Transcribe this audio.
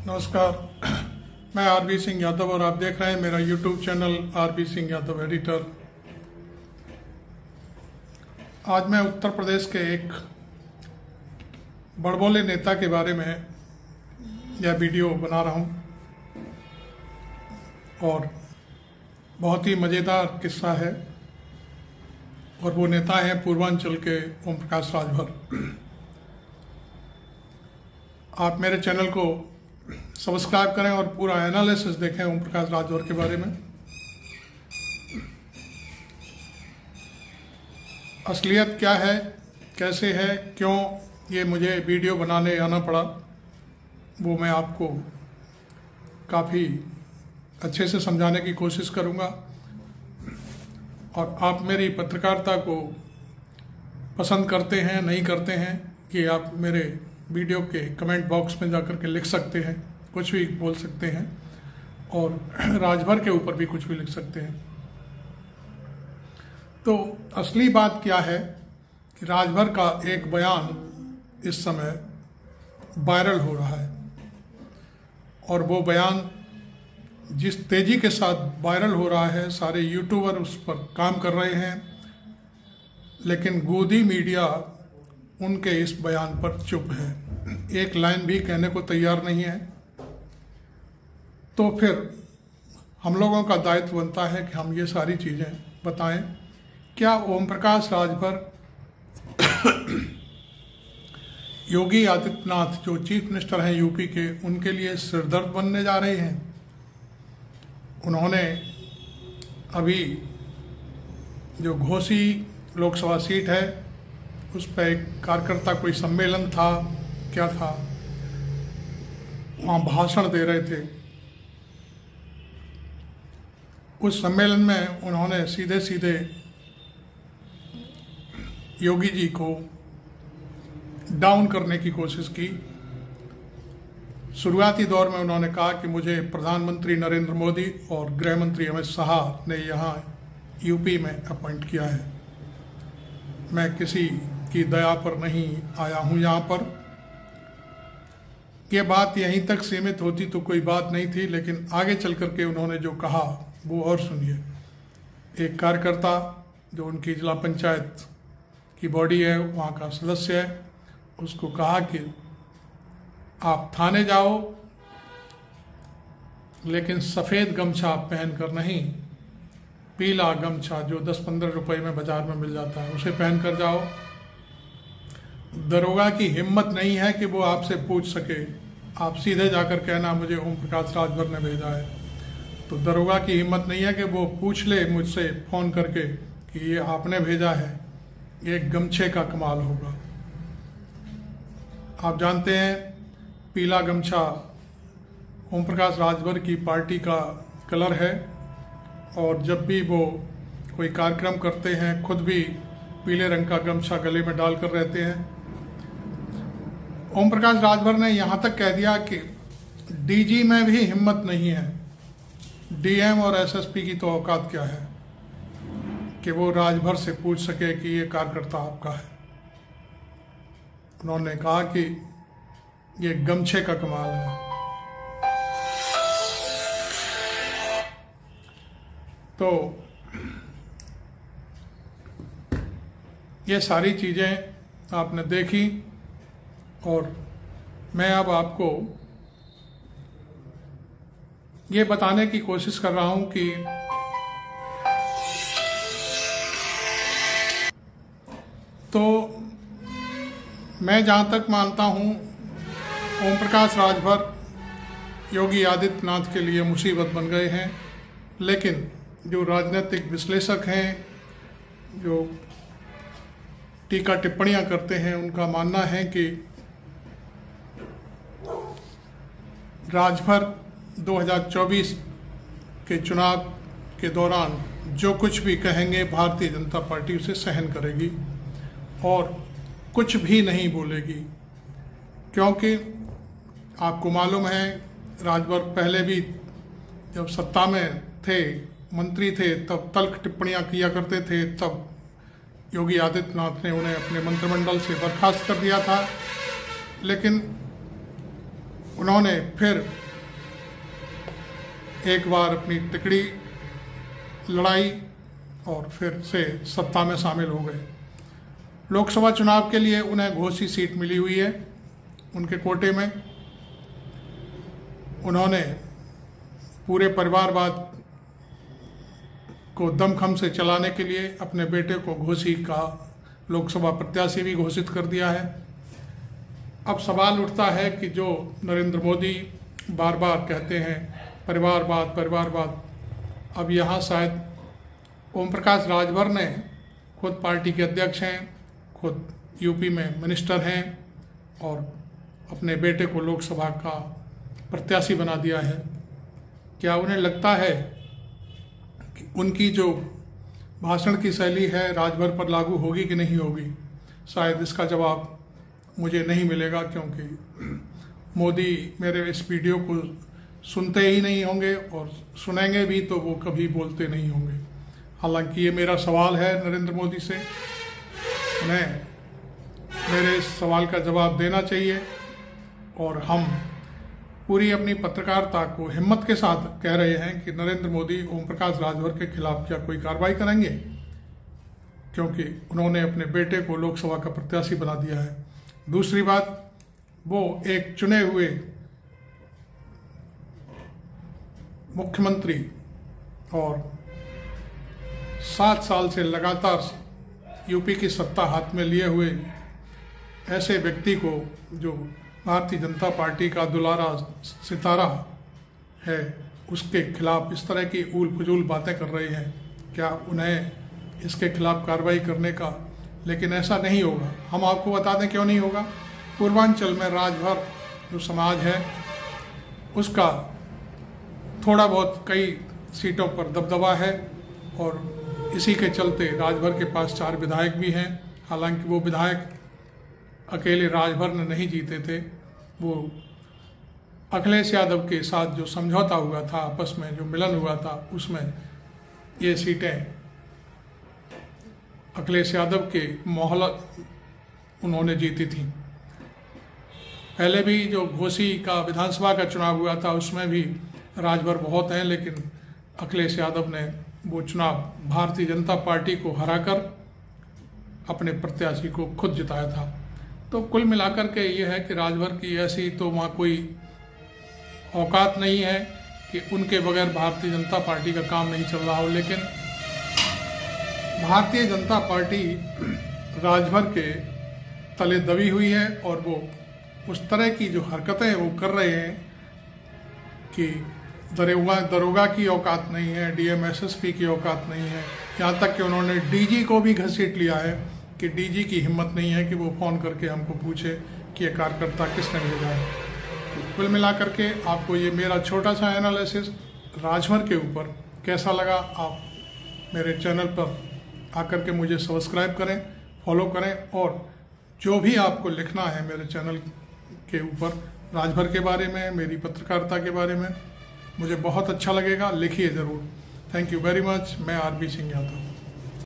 नमस्कार, मैं आरबी सिंह यादव और आप देख रहे हैं मेरा YouTube channel RB Singh Yadav editor. आज मैं उत्तर प्रदेश के एक बड़बोले नेता के बारे में यह वीडियो बना रहा हूं और बहुत ही मज़ेदार किस्सा है और वो नेता हैं पूर्वांचल के ओम प्रकाश राजभर। आप मेरे चैनल को सब्सक्राइब करें और पूरा एनालिसिस देखें ओम प्रकाश राजभर के बारे में। असलियत क्या है, कैसे है, क्यों ये मुझे वीडियो बनाने आना पड़ा, वो मैं आपको काफ़ी अच्छे से समझाने की कोशिश करूँगा। और आप मेरी पत्रकारिता को पसंद करते हैं नहीं करते हैं, ये आप मेरे वीडियो के कमेंट बॉक्स में जाकर के लिख सकते हैं, कुछ भी बोल सकते हैं और राजभर के ऊपर भी कुछ भी लिख सकते हैं। तो असली बात क्या है कि राजभर का एक बयान इस समय वायरल हो रहा है और वो बयान जिस तेजी के साथ वायरल हो रहा है, सारे यूट्यूबर उस पर काम कर रहे हैं, लेकिन गोदी मीडिया उनके इस बयान पर चुप है, एक लाइन भी कहने को तैयार नहीं है। तो फिर हम लोगों का दायित्व बनता है कि हम ये सारी चीज़ें बताएं। क्या ओम प्रकाश राजभर योगी आदित्यनाथ जो चीफ मिनिस्टर हैं यूपी के, उनके लिए सिरदर्द बनने जा रहे हैं? उन्होंने अभी जो घोसी लोकसभा सीट है उस पर एक कार्यकर्ता कोई सम्मेलन था, क्या था, वहाँ भाषण दे रहे थे। उस सम्मेलन में उन्होंने सीधे सीधे योगी जी को डाउन करने की कोशिश की। शुरुआती दौर में उन्होंने कहा कि मुझे प्रधानमंत्री नरेंद्र मोदी और गृह मंत्री अमित शाह ने यहाँ यूपी में अपॉइंट किया है, मैं किसी की दया पर नहीं आया हूँ यहाँ पर। ये बात यहीं तक सीमित होती तो कोई बात नहीं थी, लेकिन आगे चल करके उन्होंने जो कहा वो और सुनिए। एक कार्यकर्ता जो उनकी जिला पंचायत की बॉडी है, वहाँ का सदस्य है, उसको कहा कि आप थाने जाओ लेकिन सफ़ेद गमछा पहनकर नहीं, पीला गमछा जो 10-15 रुपए में बाजार में मिल जाता है उसे पहनकर जाओ। दरोगा की हिम्मत नहीं है कि वो आपसे पूछ सके, आप सीधे जाकर कहना मुझे ओम प्रकाश राजभर ने भेजा है। तो दरोगा की हिम्मत नहीं है कि वो पूछ ले मुझसे फ़ोन करके कि ये आपने भेजा है। ये गमछे का कमाल होगा। आप जानते हैं पीला गमछा ओम प्रकाश राजभर की पार्टी का कलर है और जब भी वो कोई कार्यक्रम करते हैं खुद भी पीले रंग का गमछा गले में डालकर रहते हैं। ओम प्रकाश राजभर ने यहाँ तक कह दिया कि डीजी में भी हिम्मत नहीं है, डीएम और एसएसपी की तो औकात क्या है कि वो राजभर से पूछ सके कि ये कार्यकर्ता आपका है। उन्होंने कहा कि ये गमछे का कमाल है। तो ये सारी चीज़ें आपने देखी और मैं अब आपको ये बताने की कोशिश कर रहा हूं कि तो मैं जहां तक मानता हूं ओम प्रकाश राजभर योगी आदित्यनाथ के लिए मुसीबत बन गए हैं, लेकिन जो राजनीतिक विश्लेषक हैं, जो टीका टिप्पणियां करते हैं, उनका मानना है कि राजभर 2024 के चुनाव के दौरान जो कुछ भी कहेंगे भारतीय जनता पार्टी उसे सहन करेगी और कुछ भी नहीं बोलेगी, क्योंकि आपको मालूम है राजभर पहले भी जब सत्ता में थे, मंत्री थे, तब तल्ख टिप्पणियां किया करते थे। तब योगी आदित्यनाथ ने उन्हें अपने मंत्रिमंडल से बर्खास्त कर दिया था, लेकिन उन्होंने फिर एक बार अपनी तिकड़ी लड़ाई और फिर से सत्ता में शामिल हो गए। लोकसभा चुनाव के लिए उन्हें घोषित सीट मिली हुई है उनके कोटे में। उन्होंने पूरे परिवारवाद को दमखम से चलाने के लिए अपने बेटे को घोसी का लोकसभा प्रत्याशी भी घोषित कर दिया है। अब सवाल उठता है कि जो नरेंद्र मोदी बार बार कहते हैं परिवारवाद परिवारवाद, अब यहाँ शायद ओम प्रकाश राजभर ने, खुद पार्टी के अध्यक्ष हैं, खुद यूपी में मिनिस्टर हैं और अपने बेटे को लोकसभा का प्रत्याशी बना दिया है। क्या उन्हें लगता है कि उनकी जो भाषण की शैली है राजभर पर लागू होगी कि नहीं होगी? शायद इसका जवाब मुझे नहीं मिलेगा, क्योंकि मोदी मेरे इस वीडियो को सुनते ही नहीं होंगे और सुनेंगे भी तो वो कभी बोलते नहीं होंगे। हालांकि ये मेरा सवाल है नरेंद्र मोदी से, उन्हें मेरे इस सवाल का जवाब देना चाहिए और हम पूरी अपनी पत्रकारिता को हिम्मत के साथ कह रहे हैं कि नरेंद्र मोदी ओम प्रकाश राजभर के खिलाफ क्या कोई कार्रवाई करेंगे, क्योंकि उन्होंने अपने बेटे को लोकसभा का प्रत्याशी बना दिया है। दूसरी बात, वो एक चुने हुए मुख्यमंत्री और 7 साल से लगातार यूपी की सत्ता हाथ में लिए हुए ऐसे व्यक्ति को, जो भारतीय जनता पार्टी का दुलारा सितारा है, उसके खिलाफ इस तरह की ऊल फजूल बातें कर रहे हैं। क्या उन्हें इसके खिलाफ कार्रवाई करने का, लेकिन ऐसा नहीं होगा। हम आपको बता दें क्यों नहीं होगा। पूर्वांचल में राजभर जो समाज है उसका थोड़ा बहुत कई सीटों पर दबदबा है और इसी के चलते राजभर के पास 4 विधायक भी हैं। हालांकि वो विधायक अकेले राजभर ने नहीं जीते थे, वो अखिलेश यादव के साथ जो समझौता हुआ था, आपस में जो मिलन हुआ था, उसमें ये सीटें अखिलेश यादव के मोहलत उन्होंने जीती थी। पहले भी जो घोसी का विधानसभा का चुनाव हुआ था उसमें भी राजभर बहुत हैं, लेकिन अखिलेश यादव ने वो चुनाव भारतीय जनता पार्टी को हराकर अपने प्रत्याशी को खुद जिताया था। तो कुल मिलाकर के ये है कि राजभर की ऐसी तो वहाँ कोई औकात नहीं है कि उनके बगैर भारतीय जनता पार्टी का काम नहीं चल रहा हो। लेकिन भारतीय जनता पार्टी राजभर के तले दबी हुई है और वो उस तरह की जो हरकतें वो कर रहे हैं कि दरोगा की औकात नहीं है, डीएम एसएसपी की औकात नहीं है। यहाँ तक कि उन्होंने डीजी को भी घसीट लिया है कि डीजी की हिम्मत नहीं है कि वो फ़ोन करके हमको पूछे कि ये कार्यकर्ता किसने भेजा है। तो कुल मिलाकर के आपको ये मेरा छोटा सा एनालिसिस राजभर के ऊपर कैसा लगा, आप मेरे चैनल पर आकर के मुझे सब्सक्राइब करें, फॉलो करें और जो भी आपको लिखना है मेरे चैनल के ऊपर राजभर के बारे में, मेरी पत्रकारिता के बारे में, मुझे बहुत अच्छा लगेगा, लिखिए ज़रूर। Thank you very much. मैं आरबी सिंह यादव।